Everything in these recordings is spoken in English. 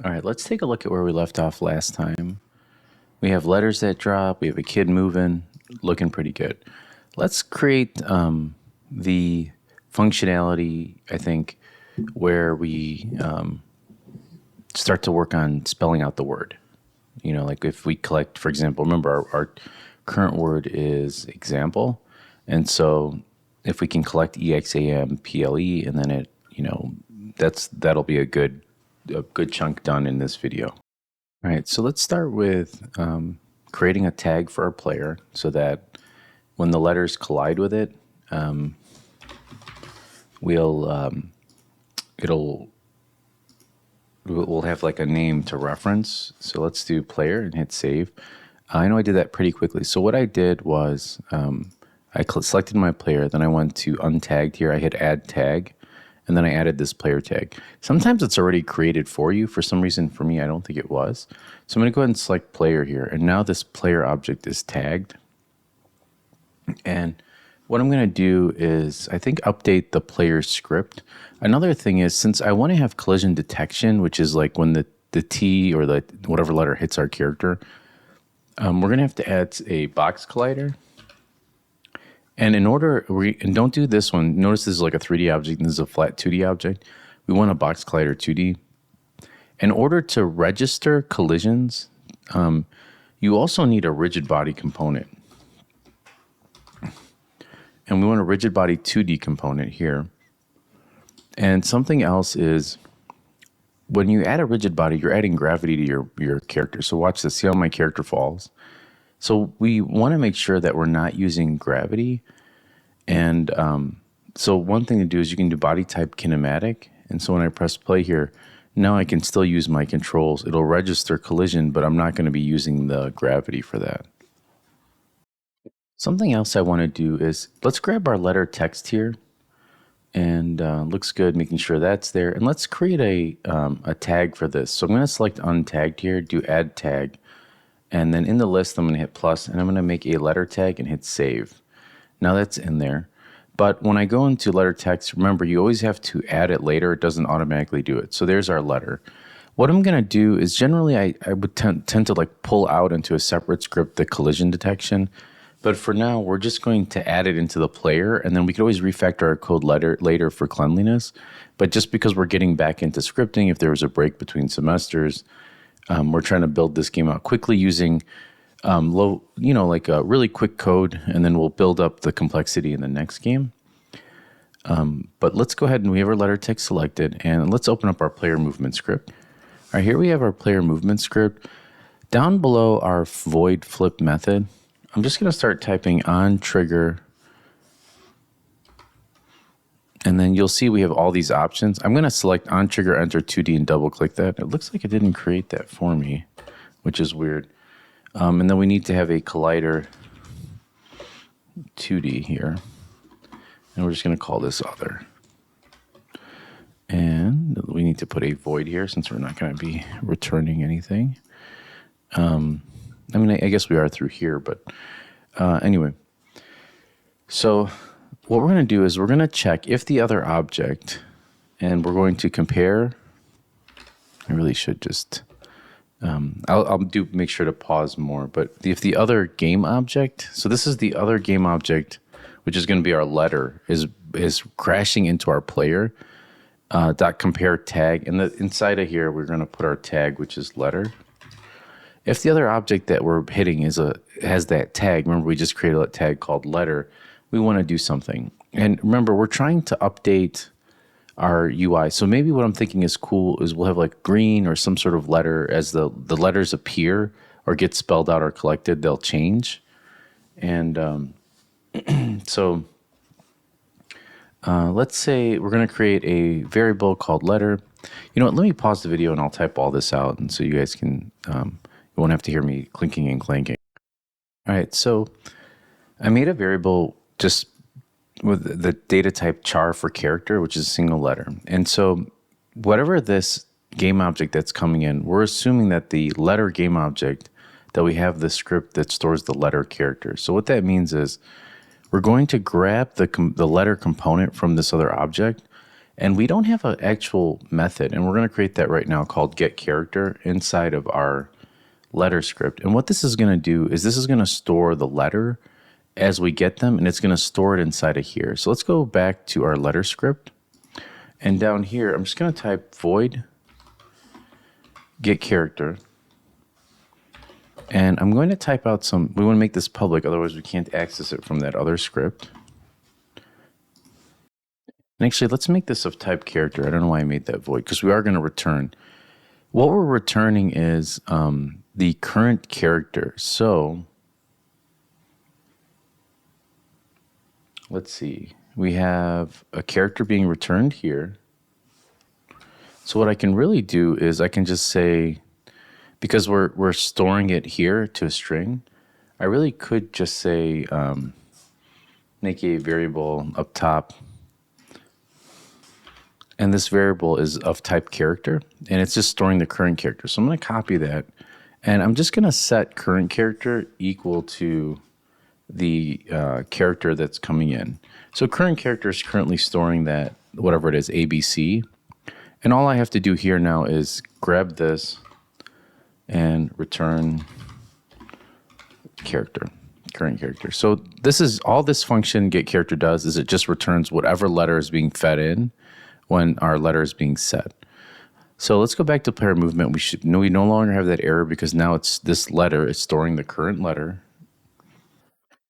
All right, let's take a look at where we left off last time. We have letters that drop. We have a kid moving, looking pretty good. Let's create the functionality, I think, where we start to work on spelling out the word. You know, like if we collect, for example, remember our current word is example. And so if we can collect EXAMPLE and then it, that'll be a good chunk done in this video. All right, so let's start with creating a tag for our player so that when the letters collide with it, we'll have like a name to reference. So let's do player and hit save. I know I did that pretty quickly. So what I did was I selected my player, then I went to untagged here. I hit add tag, and then I added this player tag. Sometimes it's already created for you. For some reason, for me, I don't think it was. So I'm going to go ahead and select player here. And now this player object is tagged. And what I'm going to do is, I think, update the player script. Another thing is, since I want to have collision detection, which is like when the T or the whatever letter hits our character, we're going to have to add a box collider. And in order, and don't do this one. Notice this is like a 3D object and this is a flat 2D object. We want a box collider 2D. In order to register collisions, you also need a rigid body component. And we want a rigid body 2D component here. And something else is, when you add a rigid body, you're adding gravity to your character. So watch this, see how my character falls. So we want to make sure that we're not using gravity. And so one thing to do is you can do body type kinematic. And so when I press play here, now I can still use my controls. It'll register collision, but I'm not going to be using the gravity for that. Something else I want to do is, let's grab our letter text here. And looks good, making sure that's there. And let's create a tag for this. So I'm going to select untagged here, do add tag. And then in the list, I'm going to hit plus, and I'm going to make a letter tag and hit save. Now that's in there. But when I go into letter text, remember, you always have to add it later. It doesn't automatically do it. So there's our letter. What I'm going to do is, generally, I would tend to like pull out into a separate script the collision detection. But for now, we're just going to add it into the player, and then we could always refactor our code later for cleanliness. But just because we're getting back into scripting, if there was a break between semesters, we're trying to build this game out quickly using like a really quick code, and then we'll build up the complexity in the next game. But let's go ahead and we have our letter text selected, and let's open up our player movement script. All right, here we have our player movement script. Down below our void flip method, I'm just going to start typing on trigger. And then you'll see we have all these options. I'm going to select on trigger, enter 2D, and double click that. It looks like it didn't create that for me, which is weird. And then we need to have a collider 2D here. And we're just going to call this other. And we need to put a void here since we're not going to be returning anything. I guess we are through here, but anyway. So what we're going to do is we're going to check if the other object, and we're going to compare. I really should just, I'll make sure to pause more, but if the other game object, so this is the other game object, which is going to be our letter, is crashing into our player, dot compare tag, and inside of here, we're going to put our tag, which is letter. If the other object that we're hitting has that tag, remember we just created a tag called letter, we want to do something. And remember, we're trying to update our UI. So maybe what I'm thinking is cool is we'll have like green or some sort of letter as the letters appear or get spelled out or collected, they'll change. And so let's say we're going to create a variable called letter. You know what, let me pause the video and I'll type all this out, and so you guys can, you won't have to hear me clinking and clanking. All right, so I made a variable just with the data type char for character, which is a single letter. And so whatever this game object that's coming in, we're assuming that the letter game object, that we have the script that stores the letter character. So what that means is we're going to grab the letter component from this other object, And we don't have an actual method, and we're going to create that right now called getCharacter inside of our letter script. And what this is going to do is this is going to store the letter as we get them, and it's going to store it inside of here. So let's go back to our letter script. And down here, I'm just going to type void getCharacter. And I'm going to type out some, we want to make this public, otherwise we can't access it from that other script. And actually, let's make this of type character. I don't know why I made that void, because we are going to return. What we're returning is the current character. So let's see. We have a character being returned here. So what I can really do is I can just say, because we're storing it here to a string, I really could just say make a variable up top. And this variable is of type character, and it's just storing the current character. So I'm going to copy that, and I'm just going to set current character equal to the character that's coming in. So current character is currently storing that, whatever it is, ABC. And all I have to do here now is grab this and return character, current character. So this is all this function getCharacter does is it just returns whatever letter is being fed in when our letter is being set. So let's go back to player movement. We no longer have that error because now it's this letter is storing the current letter.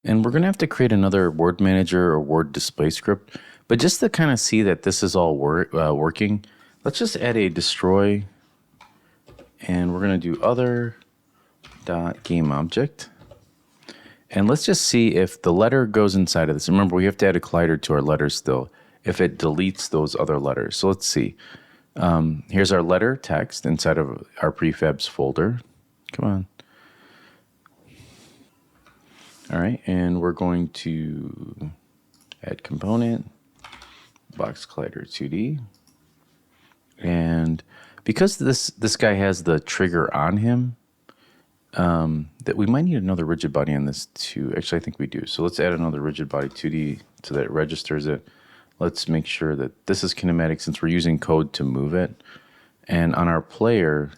And we're going to have to create another word manager or word display script. But just to kind of see that this is all working, let's just add a destroy. And we're going to do other.gameObject. And let's just see if the letter goes inside of this. Remember, we have to add a collider to our letters still, if it deletes those other letters. So let's see. Here's our letter text inside of our prefabs folder. Come on. All right, and we're going to add component, box collider 2D. And because this guy has the trigger on him, that we might need another rigid body on this too. Actually, I think we do. So let's add another rigid body 2D so that it registers it. Let's make sure that this is kinematic since we're using code to move it. And on our player,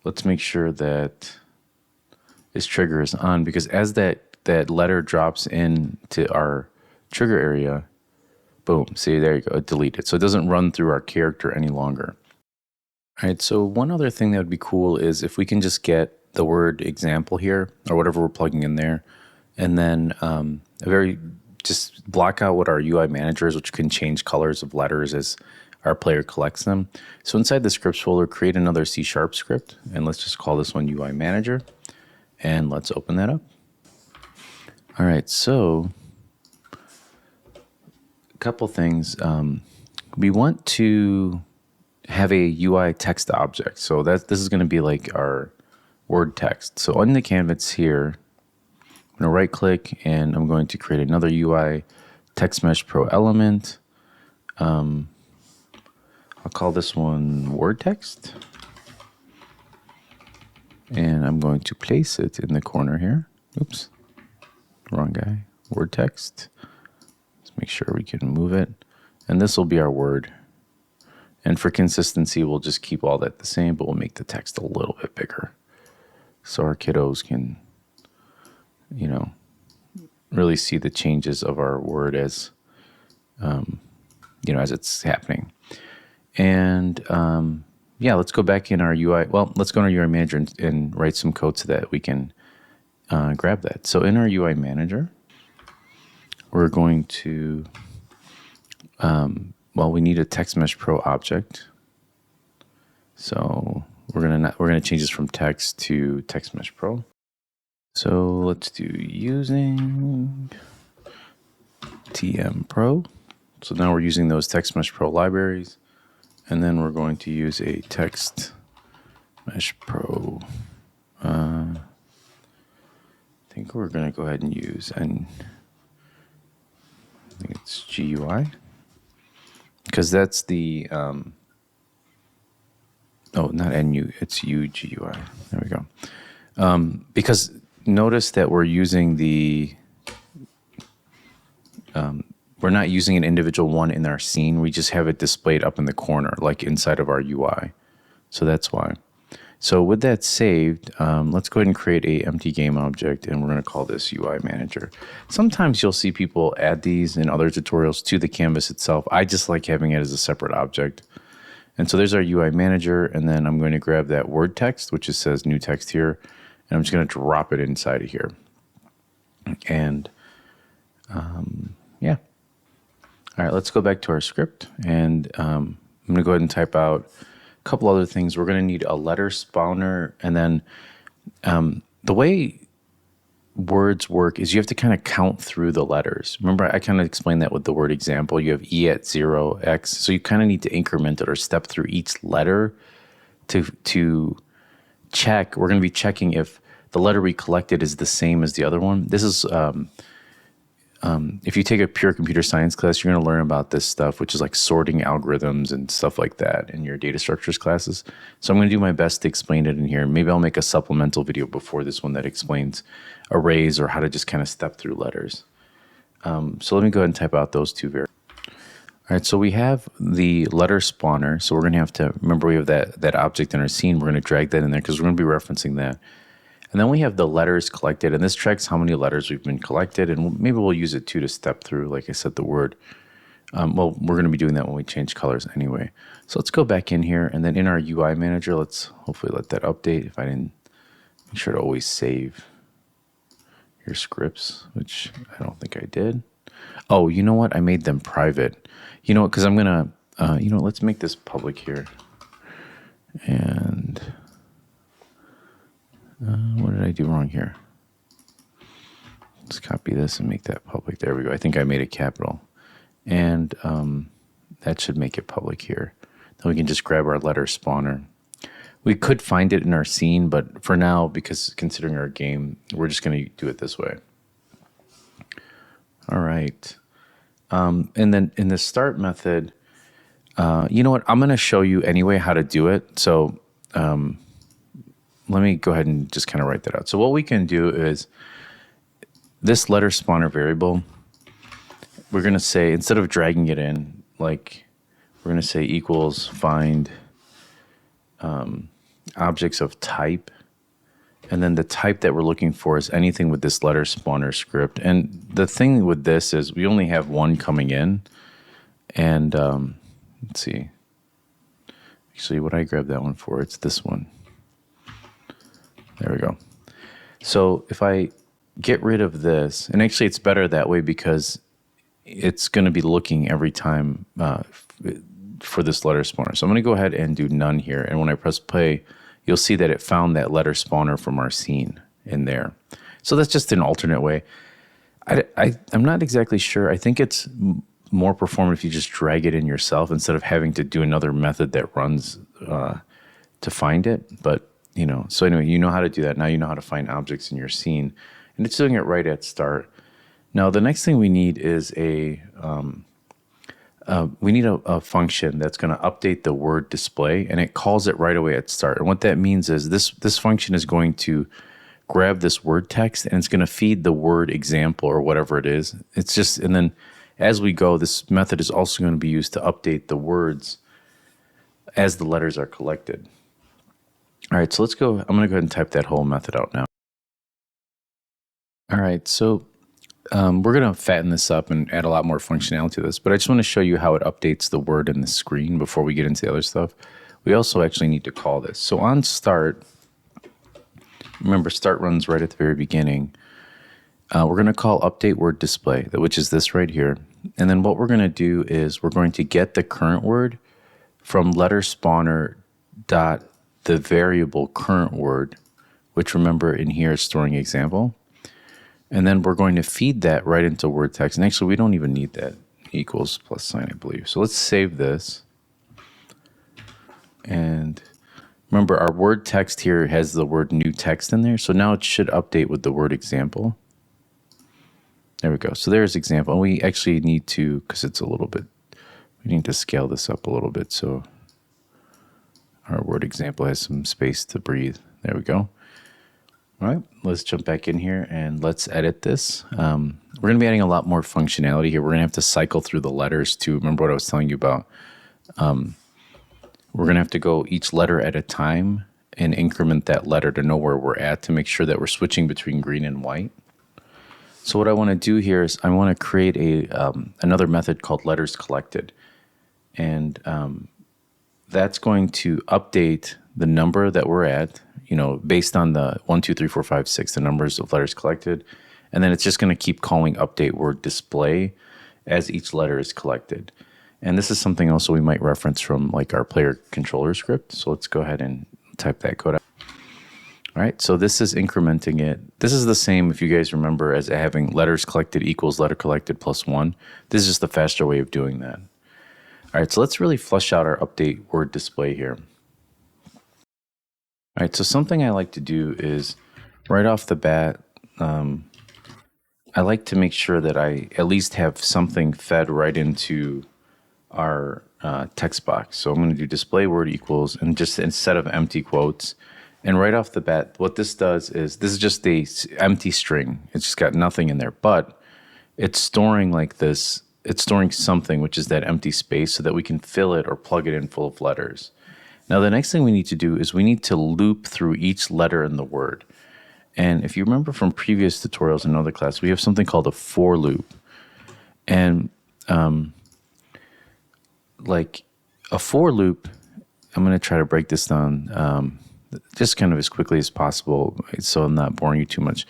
let's make sure that this trigger is on, because as that letter drops into our trigger area, boom, see, there you go, it deleted. So it doesn't run through our character any longer. All right, so one other thing that would be cool is if we can just get the word example here, or whatever we're plugging in there, and then just block out what our UI manager is, which can change colors of letters as our player collects them. So inside the scripts folder, create another C# script, and let's just call this one UI manager, and let's open that up. All right, so a couple things. We want to have a UI text object. So this is going to be like our word text. So on the canvas here, I'm going to right click and I'm going to create another UI text mesh pro element. I'll call this one word text. And I'm going to place it in the corner here. Oops, wrong guy. Word text. Let's make sure we can move it. And this will be our word. And for consistency, we'll just keep all that the same, but we'll make the text a little bit bigger. So our kiddos can, really see the changes of our word as, as it's happening. And let's go back in our UI. Well, let's go in our UI manager and write some code so that we can grab that. So in our UI manager, we're going to, we need a text mesh pro object. So we're gonna change this from text to text mesh pro. So let's do using TM pro. So now we're using those text mesh pro libraries, and then we're going to use a text mesh pro. I think we're gonna go ahead and use I think it's GUI, because that's the not NU, it's UGUI. There we go. Because notice that we're using the we're not using an individual one in our scene. We just have it displayed up in the corner, like inside of our UI. So that's why. So with that saved, let's go ahead and create a empty game object, and we're going to call this UI manager. Sometimes you'll see people add these in other tutorials to the canvas itself. I just like having it as a separate object. And so there's our UI manager, and then I'm going to grab that word text, which just says new text here, and I'm just going to drop it inside of here. And yeah. All right, let's go back to our script, and I'm going to go ahead and type out a couple other things. We're going to need a letter spawner, and then the way words work is you have to kind of count through the letters. Remember, I kind of explained that with the word example. You have E at 0, X, so you kind of need to increment it or step through each letter to check. We're going to be checking if the letter we collected is the same as the other one. This is if you take a pure computer science class, you're going to learn about this stuff, which is like sorting algorithms and stuff like that in your data structures classes. So I'm going to do my best to explain it in here. Maybe I'll make a supplemental video before this one that explains arrays or how to just kind of step through letters. So let me go ahead and type out those two variables. All right, so we have the letter spawner. So we're going to have to, remember we have that object in our scene. We're going to drag that in there because we're going to be referencing that. And then we have the letters collected, and this tracks how many letters we've been collected, and maybe we'll use it too to step through, like I said, the word. Well, we're going to be doing that when we change colors anyway. So let's go back in here, and then in our UI manager, let's hopefully let that update. If I didn't, make sure to always save your scripts, which I don't think I did. Oh, you know what? I made them private. You know what? Because I'm going to, you know, let's make this public here. And what did I do wrong here? Let's copy this and make that public. There we go. I think I made it capital. And that should make it public here. Then we can just grab our letter spawner. We could find it in our scene, but for now, because considering our game, we're just going to do it this way. All right. And then in the start method, you know what? I'm going to show you anyway how to do it. So let me go ahead and just kind of write that out. So what we can do is this letter spawner variable, we're going to say, instead of dragging it in, like we're going to say equals find objects of type. And then the type that we're looking for is anything with this letter spawner script. And the thing with this is we only have one coming in. And let's see. Actually, what I grabbed that one for, it's this one. There we go. So if I get rid of this, and actually it's better that way because it's going to be looking every time for this letter spawner. So I'm going to go ahead and do none here. And when I press play, you'll see that it found that letter spawner from our scene in there. So that's just an alternate way. I'm not exactly sure. I think it's more performant if you just drag it in yourself instead of having to do another method that runs to find it. But you know, so anyway, you know how to do that. Now you know how to find objects in your scene, and it's doing it right at start. Now the next thing we need is a function that's going to update the word display, and it calls it right away at start. And what that means is this function is going to grab this word text, and it's going to feed the word example or whatever it is. It's just, and then as we go, this method is also going to be used to update the words as the letters are collected. All right, so let's go. I'm going to go ahead and type that whole method out now. All right, so we're going to fatten this up and add a lot more functionality to this, but I just want to show you how it updates the word in the screen before we get into the other stuff. We also actually need to call this. So on start, remember start runs right at the very beginning. We're going to call update word display, which is this right here. And then what we're going to do is we're going to get the current word from letter spawner dot the variable current word, which remember in here is storing example. And then we're going to feed that right into word text. And actually, we don't even need that equals plus sign, I believe. So let's save this. And remember, our word text here has the word new text in there. So now it should update with the word example. There we go. So there's example. And we actually need to, because it's a little bit, we need to scale this up a little bit. So our word example has some space to breathe. There we go. All right, let's jump back in here and let's edit this. we're going to be adding a lot more functionality here. We're going to have to cycle through the letters too. Remember what I was telling you about? We're going to have to go each letter at a time and increment that letter to know where we're at to make sure that we're switching between green and white. So what I want to do here is I want to create another method called letters collected. And that's going to update the number that we're at, based on the 1, 2, 3, 4, 5, 6, the numbers of letters collected. And then it's just going to keep calling update word display as each letter is collected. And this is something also we might reference from like our player controller script. So let's go ahead and type that code out. All right, so this is incrementing it. This is the same, if you guys remember, as having letters collected equals letter collected plus 1. This is just the faster way of doing that. All right, so let's really flush out our update word display here. All right, so something I like to do is right off the bat, I like to make sure that I at least have something fed right into our text box. So I'm going to do display word equals, and just instead of empty quotes. And right off the bat, what this does is this is just a empty string. It's just got nothing in there, but it's storing like this. It's storing something, which is that empty space, so that we can fill it or plug it in full of letters. Now, the next thing we need to do is we need to loop through each letter in the word. And if you remember from previous tutorials in another class, we have something called a for loop. And like a for loop, I'm going to try to break this down just kind of as quickly as possible so I'm not boring you too much.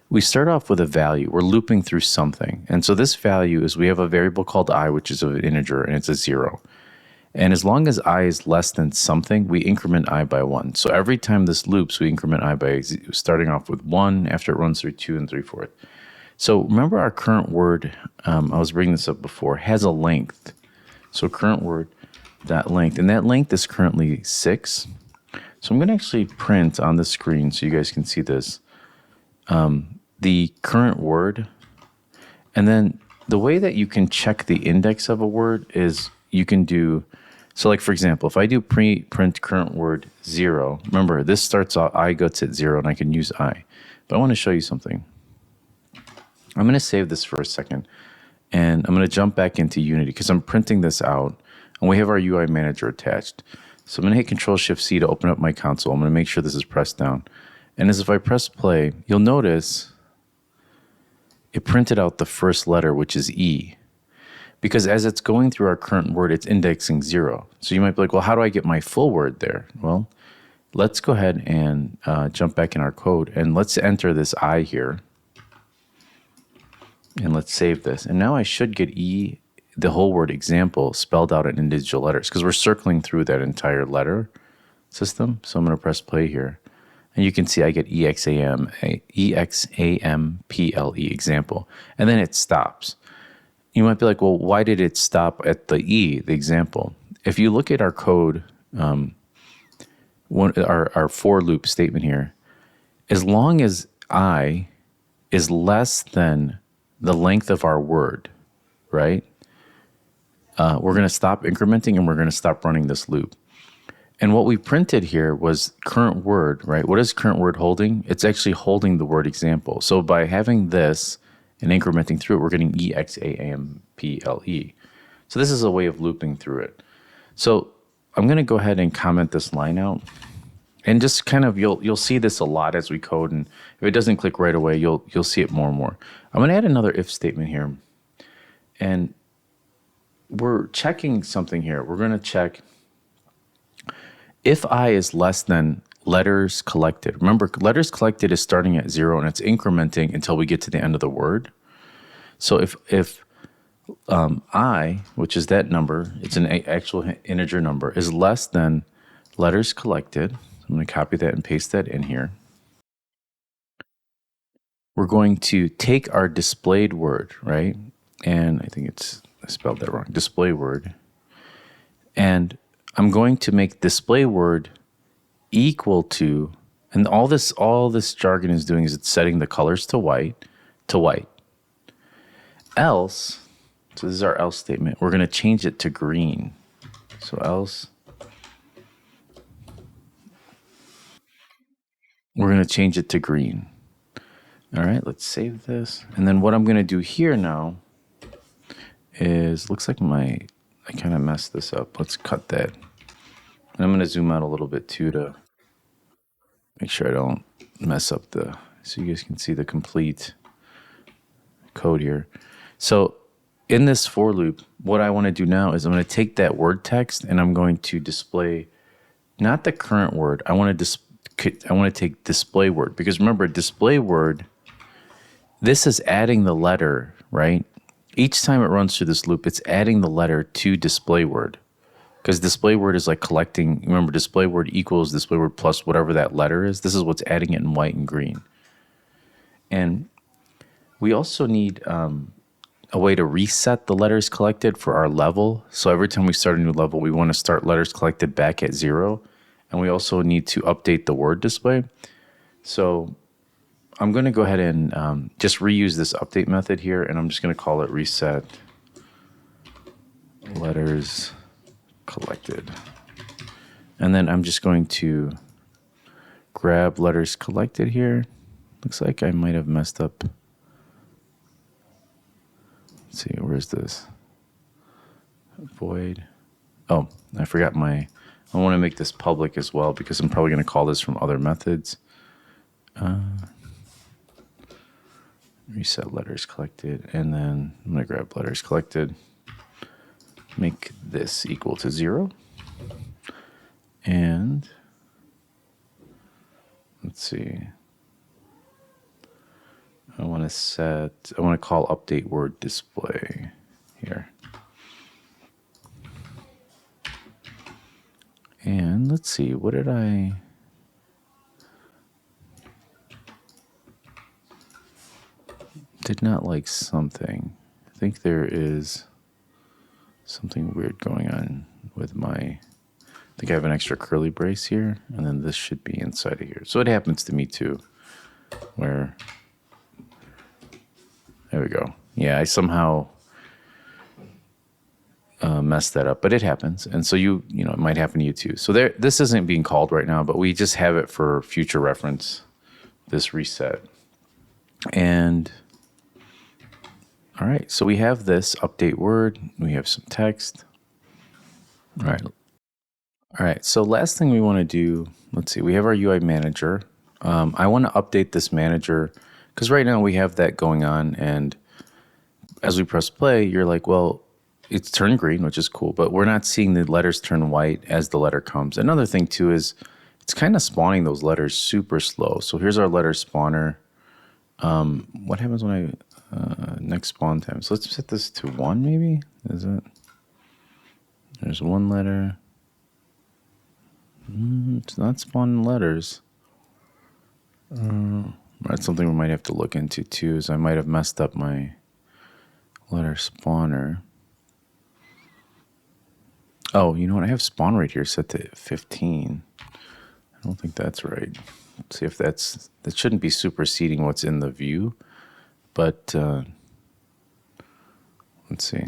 We start off with a value. We're looping through something. And so this value is we have a variable called I, which is an integer, and it's a 0. And as long as I is less than something, we increment I by 1. So every time this loops, we increment I by starting off with 1 after it runs through 2 and 3/4. So remember our current word, I was bringing this up before, has a length. So current word, that length. And that length is currently 6. So I'm going to actually print on the screen so you guys can see this, the current word. And then the way that you can check the index of a word is you can do, so like for example, if I do print current word 0, remember this starts off, I gets at 0 and I can use I. But I want to show you something. I'm going to save this for a second and I'm going to jump back into Unity because I'm printing this out and we have our UI manager attached. So I'm going to hit Control-Shift-C to open up my console. I'm going to make sure this is pressed down. And as if I press play, you'll notice it printed out the first letter, which is E. Because as it's going through our current word, it's indexing 0. So you might be like, well, how do I get my full word there? Well, let's go ahead and jump back in our code. And let's enter this I here. And let's save this. And now I should get E, the whole word example, spelled out in individual letters because we're circling through that entire letter system. So I'm going to press play here. And you can see I get EXAMPLE example. And then it stops. You might be like, well, why did it stop at the E, the example? If you look at our code, our for loop statement here, as long as I is less than the length of our word, right? We're going to stop incrementing and we're going to stop running this loop. And what we printed here was current word, right? What is current word holding? It's actually holding the word example. So by having this and incrementing through it, we're getting EXAMPLE. So this is a way of looping through it. So I'm going to go ahead and comment this line out. And just kind of, you'll see this a lot as we code. And if it doesn't click right away, you'll see it more and more. I'm going to add another if statement here. And we're checking something here. We're going to check if I is less than letters collected. Remember, letters collected is starting at 0 and it's incrementing until we get to the end of the word. So if I, which is that number, it's an actual integer number, is less than letters collected, I'm going to copy that and paste that in here. We're going to take our displayed word, right? And I think I spelled that wrong, display word. And I'm going to make display word equal to, and all this jargon is doing is it's setting the colors to white, Else, so this is our else statement, we're going to change it to green. So else, we're going to change it to green. All right, let's save this. And then what I'm going to do here now is, looks like I kind of messed this up. Let's cut that. And I'm going to zoom out a little bit too to make sure I don't mess up so you guys can see the complete code here. So in this for loop, what I want to do now is I'm going to take that word text and I'm going to display not the current word. I want to take display word, because remember, display word, this is adding the letter, right? Each time it runs through this loop, it's adding the letter to display word, because display word is like collecting. Remember, display word equals display word plus whatever that letter is. This is what's adding it in white and green. And we also need a way to reset the letters collected for our level. So every time we start a new level, we want to start letters collected back at 0. And we also need to update the word display. So I'm going to go ahead and just reuse this update method here, and I'm just going to call it reset letters collected. And then I'm just going to grab letters collected here. Looks like I might have messed up. Let's see, where's this? Void. Oh, I forgot I want to make this public as well, because I'm probably going to call this from other methods. Reset letters collected, and then I'm going to grab letters collected, make this equal to 0, and let's see, I want to call update word display here. And let's see, what did not like something. I think there is something weird going on with I think I have an extra curly brace here, and then this should be inside of here. So it happens to me too, where, there we go. Yeah, I somehow messed that up, but it happens. And so it might happen to you too. So this isn't being called right now, but we just have it for future reference, this reset. And all right, so we have this update word. We have some text. All right. So last thing we want to do, let's see, we have our UI manager. I want to update this manager because right now we have that going on. And as we press play, you're like, well, it's turned green, which is cool, but we're not seeing the letters turn white as the letter comes. Another thing too is it's kind of spawning those letters super slow. So here's our letter spawner. What happens when next spawn time? So let's set this to 1 maybe. Is it? There's one letter. It's not spawning letters. That's something we might have to look into too, is I might have messed up my letter spawner. Oh, you know what? I have spawn rate here set to 15. I don't think that's right. Let's see if that shouldn't be superseding what's in the view, but let's see.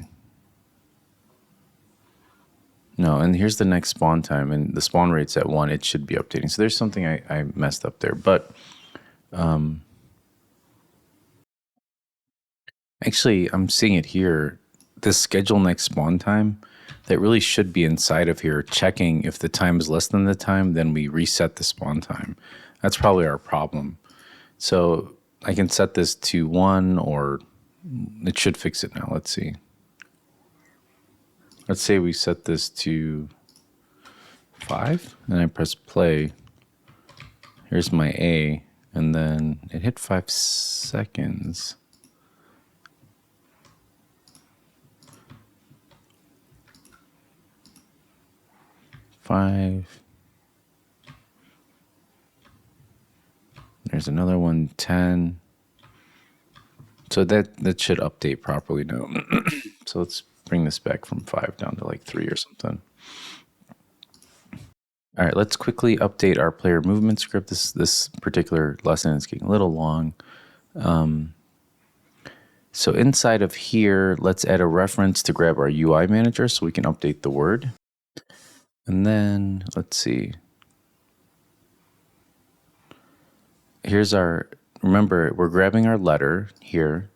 No, and here's the next spawn time, and the spawn rate's at 1. It should be updating. So there's something I messed up there, but actually, I'm seeing it here. This schedule next spawn time, that really should be inside of here, checking if the time is less than the time, then we reset the spawn time. That's probably our problem. So I can set this to 1, or it should fix it now. Let's see. Let's say we set this to 5, and I press play. Here's my A, and then it hit 5 seconds. Five. There's another one, 10. So that should update properly now. So let's bring this back from 5 down to like 3 or something. All right, let's quickly update our player movement script. This particular lesson is getting a little long. So inside of here, let's add a reference to grab our UI manager so we can update the word. And then let's see. Here's our remember, we're grabbing our letter here.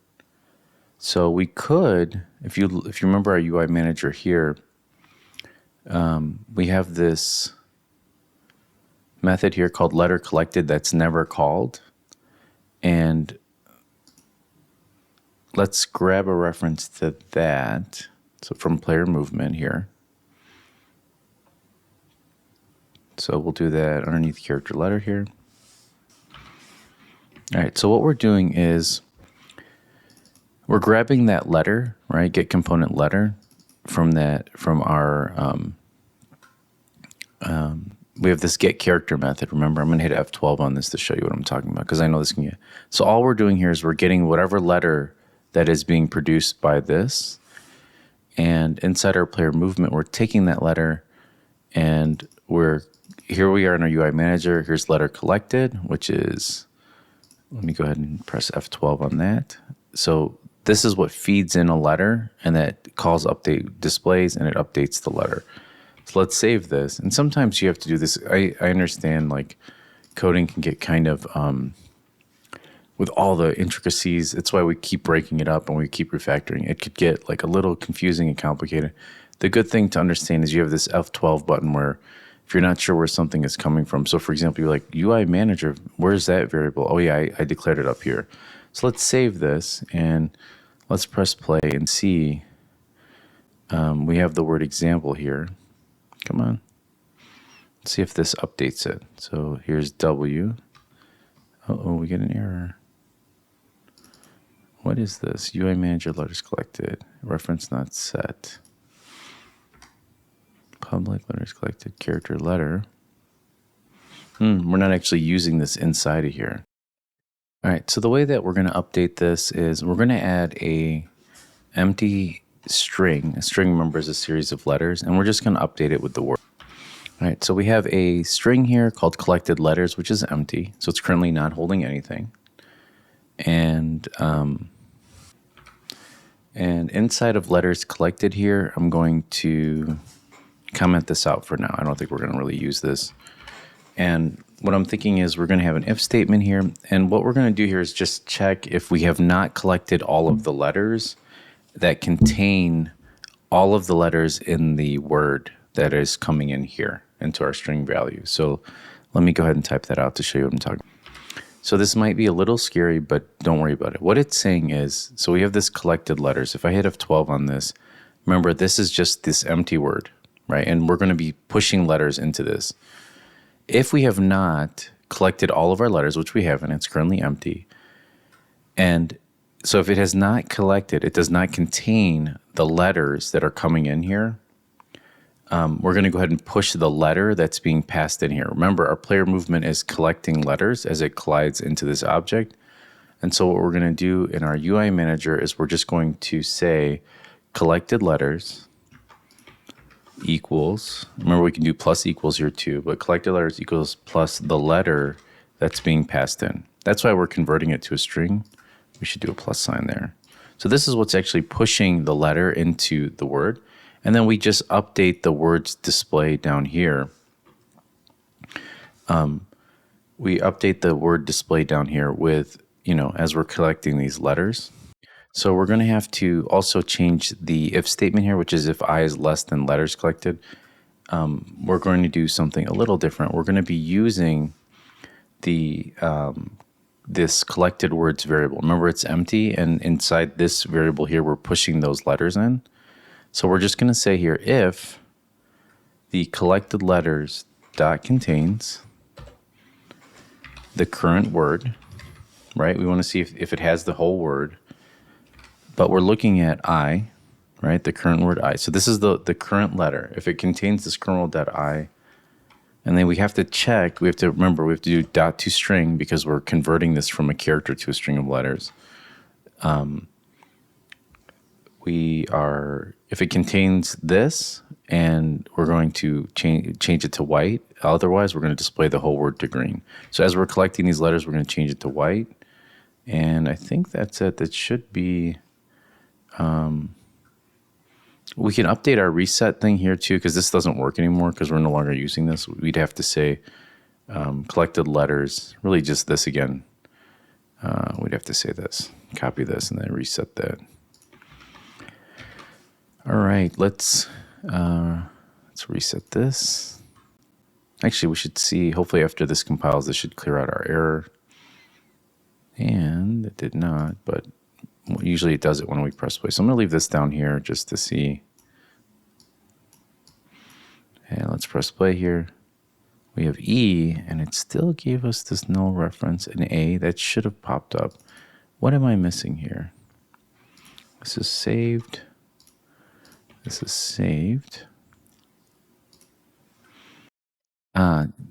So we could, if you remember our UI manager here, we have this method here called letter collected that's never called. And let's grab a reference to that. So from player movement here. So we'll do that underneath character letter here. All right, so what we're doing is we're grabbing that letter, right? Get component letter from our, we have this get character method. Remember, I'm going to hit F12 on this to show you what I'm talking about because I know this can get. So all we're doing here is we're getting whatever letter that is being produced by this. And inside our player movement, we're taking that letter and here we are in our UI manager. Here's letter collected, which is, let me go ahead and press F12 on that. So this is what feeds in a letter and that calls update displays and it updates the letter. So let's save this. And sometimes you have to do this. I understand like coding can get kind of, with all the intricacies, it's why we keep breaking it up and we keep refactoring. It could get like a little confusing and complicated. The good thing to understand is you have this F12 button where if you're not sure where something is coming from. So for example, you're like UI manager, where's that variable? Oh yeah, I declared it up here. So let's save this and let's press play and see. We have the word example here. Come on. Let's see if this updates it. So here's W. Uh-oh, we get an error. What is this? UI manager letters collected. Reference not set. Public letters collected. Character letter. We're not actually using this inside of here. All right, so the way that we're going to update this is we're going to add a empty string. A string, remember, is a series of letters, and we're just going to update it with the word. All right, so we have a string here called collected letters, which is empty. So it's currently not holding anything. And inside of letters collected here, I'm going to comment this out for now. I don't think we're going to really use this. And what I'm thinking is we're going to have an if statement here. And what we're going to do here is just check if we have not collected all of the letters that contain all of the letters in the word that is coming in here into our string value. So let me go ahead and type that out to show you what I'm talking about. So this might be a little scary, but don't worry about it. What it's saying is, so we have this collected letters. If I hit F12 on this, remember this is just this empty word, right? And we're going to be pushing letters into this. If we have not collected all of our letters, which we haven't, it's currently empty. And so if it has not collected, it does not contain the letters that are coming in here. We're going to go ahead and push the letter that's being passed in here. Remember, our player movement is collecting letters as it collides into this object. And so what we're going to do in our UI manager is we're just going to say collected letters equals, remember we can do plus equals here too, but collected letters equals plus the letter that's being passed in. That's why we're converting it to a string. We should do a plus sign there. So this is what's actually pushing the letter into the word. And then we just update the words display down here. We update the word display down here with, as we're collecting these letters. So we're going to have to also change the if statement here, which is if I is less than letters collected. We're going to do something a little different. We're going to be using the this collected words variable. Remember, it's empty, and inside this variable here, we're pushing those letters in. So we're just going to say here, if the collected letters dot contains the current word, right? We want to see if it has the whole word, but we're looking at I, right? The current word I. So this is the current letter. If it contains this current word dot I, and then we have to check, we have to remember, we have to do dot to string because we're converting this from a character to a string of letters. If it contains this, and we're going to change it to white. Otherwise, we're going to display the whole word to green. So as we're collecting these letters, we're going to change it to white. And I think that's it. That should be, we can update our reset thing here too, because this doesn't work anymore because we're no longer using this. We'd have to say collected letters, really just this again. We'd have to say this, copy this, and then reset that. All right, let's reset this. Actually, we should see, hopefully after this compiles, this should clear out our error. And it did not, but usually it does it when we press play. So I'm going to leave this down here just to see. And let's press play here. We have E, and it still gave us this null reference, an A. That should have popped up. What am I missing here? This is saved. This is saved.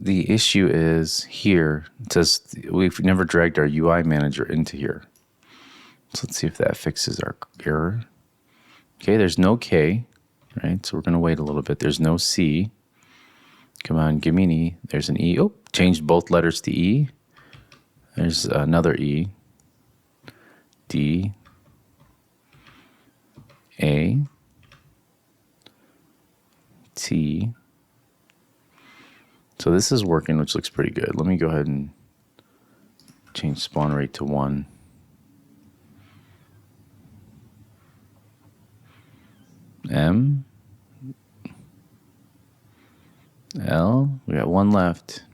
The issue is here. It says we've never dragged our UI manager into here. So let's see if that fixes our error. Okay, there's no K, right? So we're going to wait a little bit. There's no C. Come on, give me an E. There's an E. Oh, changed both letters to E. There's another E. D. A. T. So this is working, which looks pretty good. Let me go ahead and change spawn rate to 1. M. L. We got one left.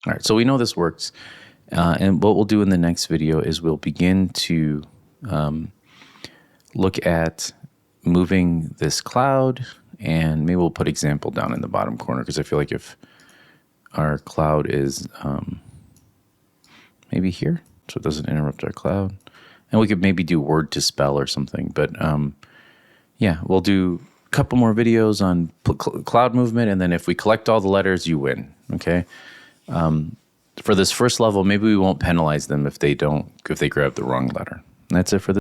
All right, so we know this works. And what we'll do in the next video is we'll begin to look at moving this cloud, and maybe we'll put example down in the bottom corner, because I feel like if our cloud is maybe here, so it doesn't interrupt our cloud, and we could maybe do word to spell or something. But yeah, we'll do a couple more videos on cloud movement, and then if we collect all the letters, you win. Okay. For this first level, maybe we won't penalize them if they grab the wrong letter. And that's it for this.